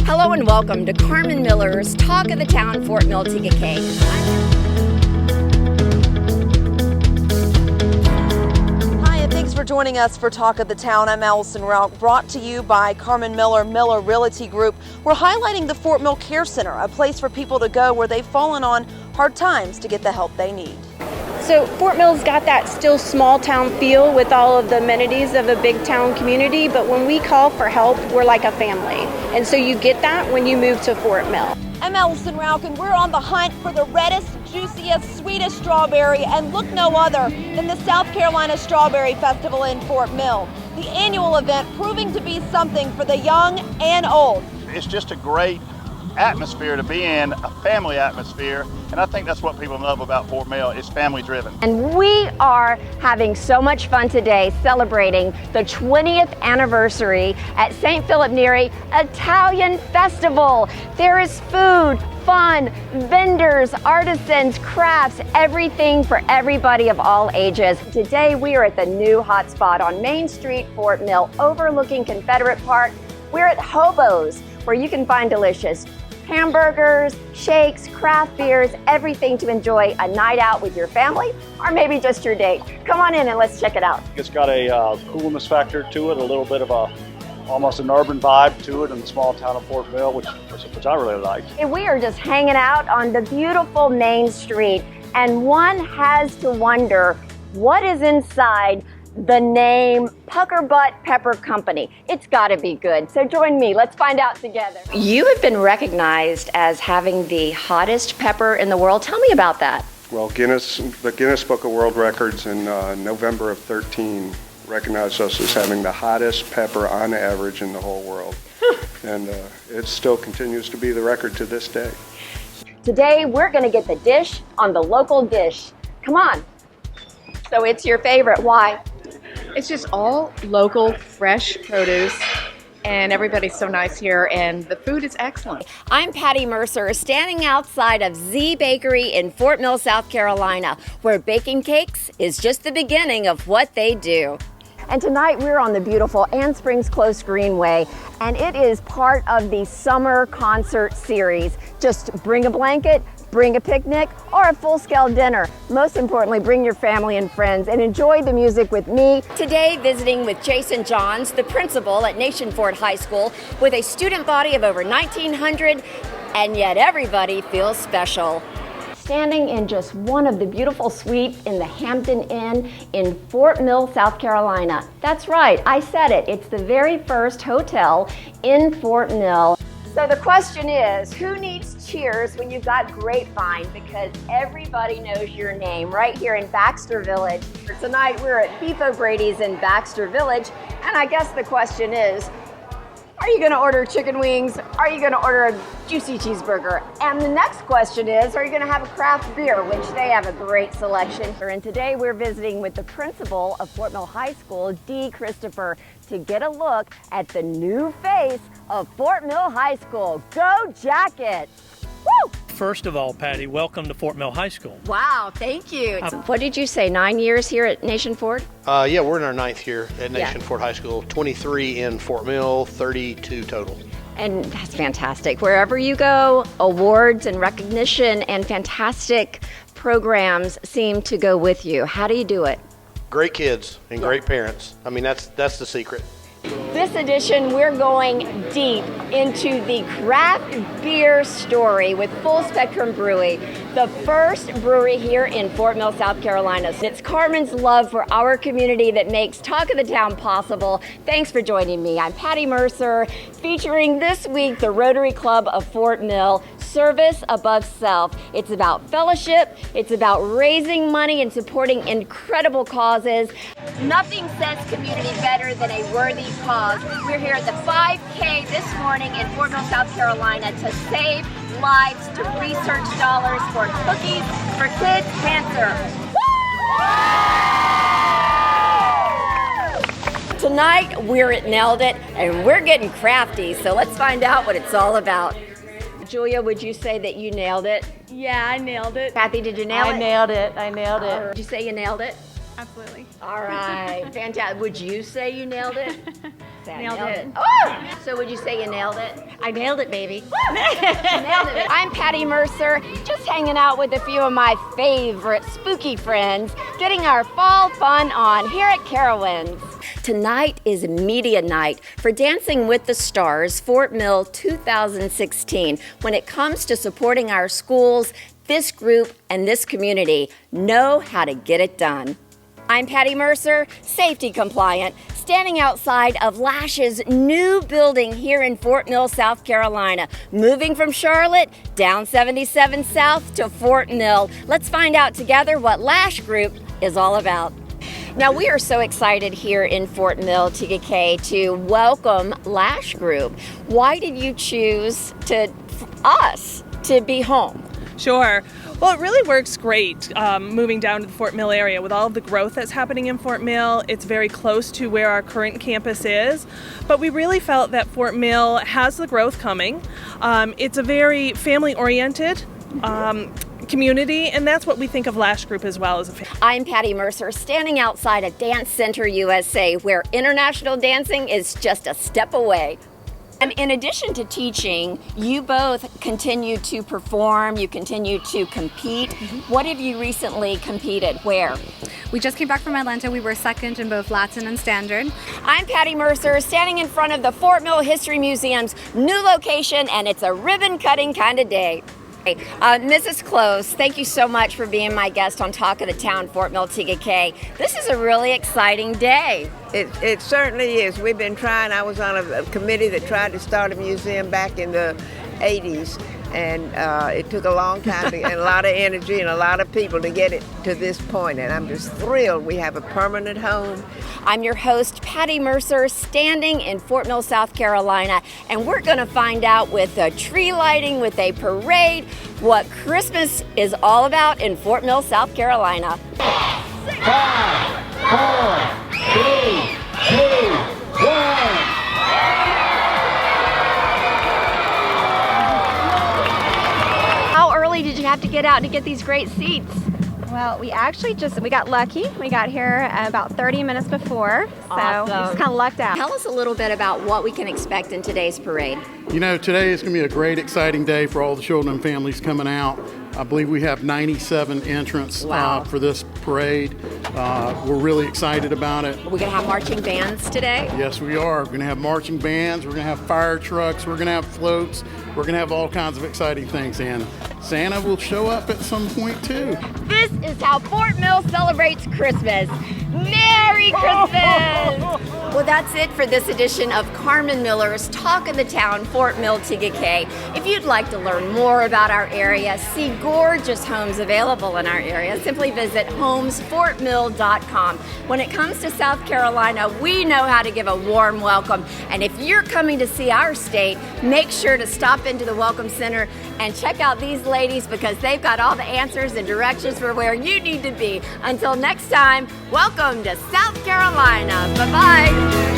Hello and welcome to Carmen Miller's Talk of the Town Fort Mill Tega Cake. Hi, and thanks for joining us for Talk of the Town. I'm Allison Rauch, brought to you by Carmen Miller Realty Group. We're highlighting the Fort Mill Care Center, a place for people to go where they've fallen on hard times to get the help they need. So Fort Mill's got that still small town feel with all of the amenities of a big town community, but when we call for help, we're like a family. And so you get that when you move to Fort Mill. I'm Allison Rauch, and we're on the hunt for the reddest, juiciest, sweetest strawberry, and look no other than the South Carolina Strawberry Festival in Fort Mill. The annual event proving to be something for the young and old. It's just a great atmosphere to be in, a family atmosphere, and I think that's what people love about Fort Mill. It's family driven. And we are having so much fun today celebrating the 20th anniversary at St. Philip Neri Italian Festival. There is food, fun, vendors, artisans, crafts, everything for everybody of all ages. Today we are at the new hotspot on Main Street, Fort Mill, overlooking Confederate Park. We're at Hobo's, where you can find delicious hamburgers, shakes, craft beers, everything to enjoy a night out with your family or maybe just your date. Come on in and let's check it out. It's got a coolness factor to it, a little bit of almost an urban vibe to it in the small town of Fort Mill, which I really like. And we are just hanging out on the beautiful Main Street, and one has to wonder what is inside the name Pucker Butt Pepper Company. It's got to be good. So join me. Let's find out together. You have been recognized as having the hottest pepper in the world. Tell me about that. Well, the Guinness Book of World Records in November of 13 recognized us as having the hottest pepper on average in the whole world. And it still continues to be the record to this day. Today, we're going to get the dish on the local dish. Come on. So it's your favorite. Why? It's just all local, fresh produce, and everybody's so nice here, and the food is excellent. I'm Patty Mercer, standing outside of Z Bakery in Fort Mill, South Carolina, where baking cakes is just the beginning of what they do. And tonight we're on the beautiful Ann Springs Close Greenway, and it is part of the summer concert series. Just bring a blanket, bring a picnic, or a full-scale dinner. Most importantly, bring your family and friends and enjoy the music with me. Today, visiting with Jason Johns, the principal at Nation Fort High School, with a student body of over 1,900, and yet everybody feels special. Standing in just one of the beautiful suites in the Hampton Inn in Fort Mill, South Carolina. That's right, I said it. It's the very first hotel in Fort Mill. So the question is, who needs cheers when you've got Grapevine? Because everybody knows your name right here in Baxter Village. Tonight we're at Beef O'Brady's in Baxter Village, and I guess the question is, are you gonna order chicken wings? Are you gonna order a juicy cheeseburger? And the next question is, are you gonna have a craft beer, which they have a great selection. And today we're visiting with the principal of Fort Mill High School, Dee Christopher, to get a look at the new face of Fort Mill High School. Go Jackets! Woo! First of all, Patty, welcome to Fort Mill High School. Wow, thank you. What did you say, 9 years here at Nation Fort? Yeah, we're in our 9th year at Nation Fort High School. 23 in Fort Mill, 32 total. And that's fantastic. Wherever you go, awards and recognition and fantastic programs seem to go with you. How do you do it? Great kids and great parents. I mean, that's the secret. This edition, we're going deep into the craft beer story with Full Spectrum Brewery, the first brewery here in Fort Mill, South Carolina. It's Carmen's love for our community that makes Talk of the Town possible. Thanks for joining me. I'm Patty Mercer, featuring this week the Rotary Club of Fort Mill, Service Above Self. It's about fellowship, it's about raising money and supporting incredible causes. Nothing says community better than a worthy cause. We're here at the 5K this morning in Fort Mill, South Carolina to save lives, to research dollars for Cookies for Kids Cancer. Tonight we're at Nailed It and we're getting crafty, so let's find out what it's all about. Julia, would you say that you nailed it? Yeah, I nailed it. Kathy, did you nail it? I nailed it. Did you say you nailed it? Absolutely. All right, fantastic. Would you say you nailed it? say I Nailed it. Oh! So would you say you nailed it? I nailed it, baby. Nailed it. I'm Patty Mercer, just hanging out with a few of my favorite spooky friends, getting our fall fun on here at Carowinds. Tonight is media night for Dancing with the Stars Fort Mill 2016. When it comes to supporting our schools, this group and this community know how to get it done. I'm Patty Mercer, safety compliant, standing outside of Lash's new building here in Fort Mill, South Carolina, moving from Charlotte down 77 South to Fort Mill. Let's find out together what Lash Group is all about. Now, we are so excited here in Fort Mill, Tega to welcome Lash Group. Why did you choose us to be home? Sure. Well, it really works great moving down to the Fort Mill area with all of the growth that's happening in Fort Mill. It's very close to where our current campus is, but we really felt that Fort Mill has the growth coming. It's a very family-oriented community, and that's what we think of Lash Group as well as a family. I'm Patty Mercer, standing outside of Dance Center USA, where international dancing is just a step away. And in addition to teaching, you both continue to perform, you continue to compete. What have you recently competed? Where? We just came back from Atlanta. We were second in both Latin and Standard. I'm Patty Mercer, standing in front of the Fort Mill History Museum's new location, and it's a ribbon-cutting kind of day. Mrs. Close, thank you so much for being my guest on Talk of the Town, Fort Mill Tega. This is a really exciting day. It certainly is. We've been trying. I was on a committee that tried to start a museum back in the 80s, and it took a long time and a lot of energy and a lot of people to get it to this point, and I'm just thrilled we have a permanent home. I'm your host, Patty Mercer, standing in Fort Mill, South Carolina, and we're going to find out with a tree lighting, with a parade, what Christmas is all about in Fort Mill, South Carolina. 5, 4, 3, 2, 1. How early did you have to get out to get these great seats? Well, we got lucky. We got here about 30 minutes before, so Awesome. we just kind of lucked out. Tell us a little bit about what we can expect in today's parade. You know, today is going to be a great, exciting day for all the children and families coming out. I believe we have 97 entrants for this parade. We're really excited about it. We're going to have marching bands today? Yes, we are. We're going to have marching bands. We're going to have fire trucks. We're going to have floats. We're going to have all kinds of exciting things. And Santa will show up at some point, too. This is how Fort Mill celebrates Christmas. Merry Christmas! Well, that's it for this edition of Carmen Miller's Talk of the Town, Fort Mill Tega. If you'd like to learn more about our area, see gorgeous homes available in our area, simply visit homesfortmill.com. When it comes to South Carolina, we know how to give a warm welcome. And if you're coming to see our state, make sure to stop into the Welcome Center and check out these ladies, because they've got all the answers and directions for where you need to be. Until next time, welcome to South Carolina. Bye-bye.